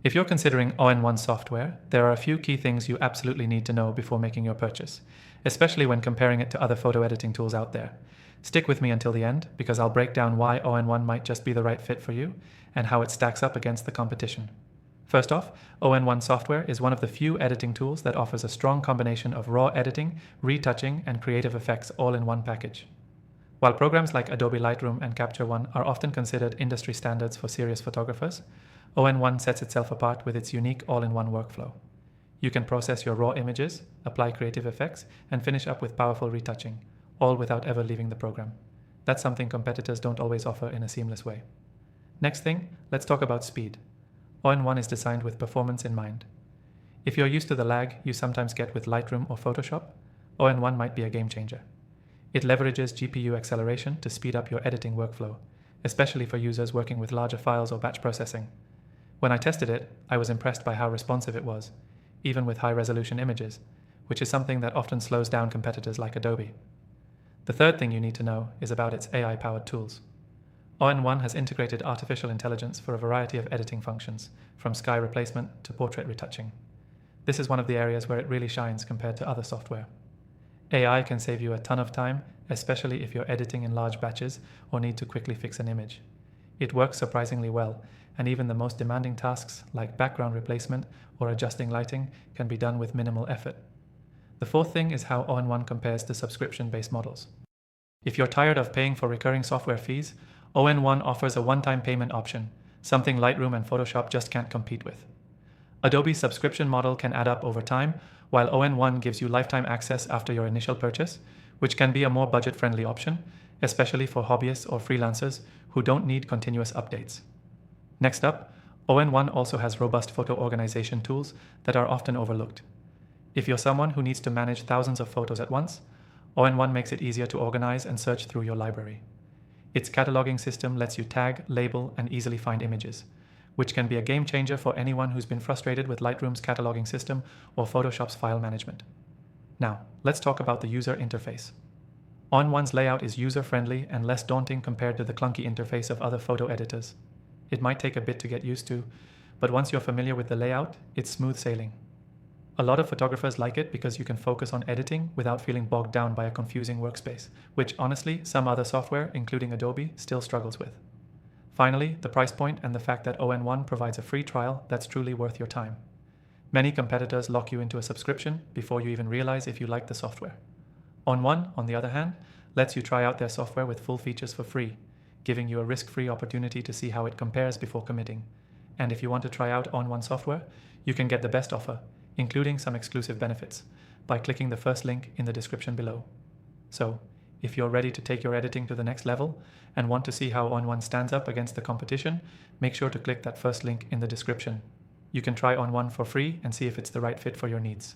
If you're considering ON1 software, there are a few key things you absolutely need to know before making your purchase, especially when comparing it to other photo editing tools out there. Stick with me until the end, because I'll break down why ON1 might just be the right fit for you and how it stacks up against the competition. First off, ON1 software is one of the few editing tools that offers a strong combination of raw editing, retouching, and creative effects all in one package. While programs like Adobe Lightroom and Capture One are often considered industry standards for serious photographers, ON1 sets itself apart with its unique all-in-one workflow. You can process your raw images, apply creative effects, and finish up with powerful retouching, all without ever leaving the program. That's something competitors don't always offer in a seamless way. Next thing, let's talk about speed. ON1 is designed with performance in mind. If you're used to the lag you sometimes get with Lightroom or Photoshop, ON1 might be a game changer. It leverages GPU acceleration to speed up your editing workflow, especially for users working with larger files or batch processing. When I tested it, I was impressed by how responsive it was, even with high-resolution images, which is something that often slows down competitors like Adobe. The third thing you need to know is about its AI-powered tools. ON1 has integrated artificial intelligence for a variety of editing functions, from sky replacement to portrait retouching. This is one of the areas where it really shines compared to other software. AI can save you a ton of time, especially if you're editing in large batches or need to quickly fix an image. It works surprisingly well, and even the most demanding tasks like background replacement or adjusting lighting can be done with minimal effort. The fourth thing is how ON1 compares to subscription-based models. If you're tired of paying for recurring software fees, ON1 offers a one-time payment option, something Lightroom and Photoshop just can't compete with. Adobe's subscription model can add up over time, while ON1 gives you lifetime access after your initial purchase, which can be a more budget-friendly option, especially for hobbyists or freelancers who don't need continuous updates. Next up, ON1 also has robust photo organization tools that are often overlooked. If you're someone who needs to manage thousands of photos at once, ON1 makes it easier to organize and search through your library. Its cataloging system lets you tag, label, and easily find images, which can be a game changer for anyone who's been frustrated with Lightroom's cataloging system or Photoshop's file management. Now, let's talk about the user interface. ON1's layout is user-friendly and less daunting compared to the clunky interface of other photo editors. It might take a bit to get used to, but once you're familiar with the layout, it's smooth sailing. A lot of photographers like it because you can focus on editing without feeling bogged down by a confusing workspace, which honestly, some other software, including Adobe, still struggles with. Finally, the price point and the fact that ON1 provides a free trial that's truly worth your time. Many competitors lock you into a subscription before you even realize if you like the software. ON1, on the other hand, lets you try out their software with full features for free, giving you a risk-free opportunity to see how it compares before committing. And if you want to try out ON1 software, you can get the best offer, including some exclusive benefits, by clicking the first link in the description below. So, if you're ready to take your editing to the next level and want to see how ON1 stands up against the competition, make sure to click that first link in the description. You can try ON1 for free and see if it's the right fit for your needs.